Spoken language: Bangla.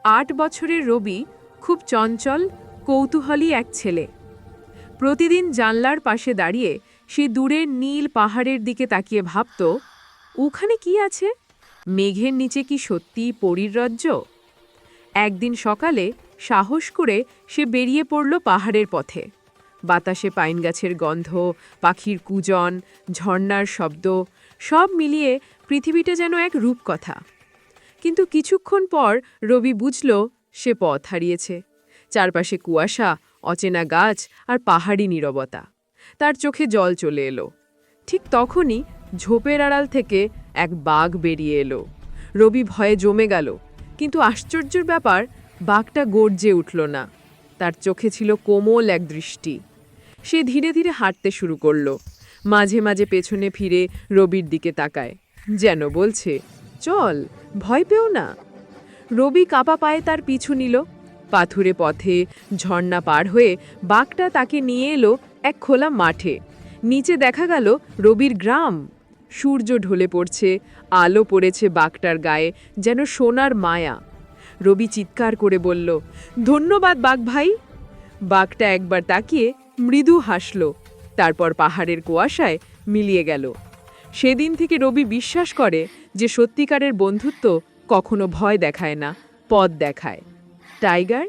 ৮ বছরের রবি খুব চঞ্চল, কৌতূহলী এক ছেলে। প্রতিদিন জানলার পাশে দাঁড়িয়ে সে দূরের নীল পাহাড়ের দিকে তাকিয়ে ভাবত, ওখানে কি আছে? মেঘের নিচে কি সত্যিই পরীর রাজ্য? একদিন সকালে সাহস করে সে বেরিয়ে পড়ল পাহাড়ের পথে। বাতাসে পাইন গাছের গন্ধ, পাখির কুজন, ঝর্ণার শব্দ, সব মিলিয়ে পৃথিবীটা যেন এক রূপকথা। কিন্তু কিছুক্ষণ পর রবি বুঝল সে পথ হারিয়েছে। চারপাশে কুয়াশা, অচেনা গাছ আর পাহাড়ি নীরবতা। তার চোখে জল চলে এলো। ঠিক তখনই ঝোপের আড়াল থেকে এক বাঘ বেরিয়ে এলো। রবি ভয়ে জমে গেল, কিন্তু আশ্চর্যের ব্যাপার, বাঘটা গর্জে উঠল না। তার চোখে ছিল কোমল এক দৃষ্টি। সে ধীরে ধীরে হাঁটতে শুরু করল, মাঝে মাঝে পেছনে ফিরে রবির দিকে তাকায়, যেন বলছে, চল, ভয় পেও না। রবি কাপা পায়ে তার পিছু নিল। পাথুরে পথে ঝর্ণা পার হয়ে বাঘটা তাকে নিয়ে এলো এক খোলা মাঠে। নিচে দেখা গেল রবির গ্রাম। সূর্য ঢলে পড়ছে, আলো পড়েছে বাঘটার গায়ে, যেন সোনার মায়া। রবি চিৎকার করে বলল, ধন্যবাদ বাঘ ভাই। বাঘটা একবার তাকিয়ে মৃদু হাসল, তারপর পাহাড়ের কুয়াশায় মিলিয়ে গেল। সেদিন থেকে রবি বিশ্বাস করে যে সত্যিকারের বন্ধুত্ব কখনো ভয় দেখায় না, পথ দেখায়। টাইগার।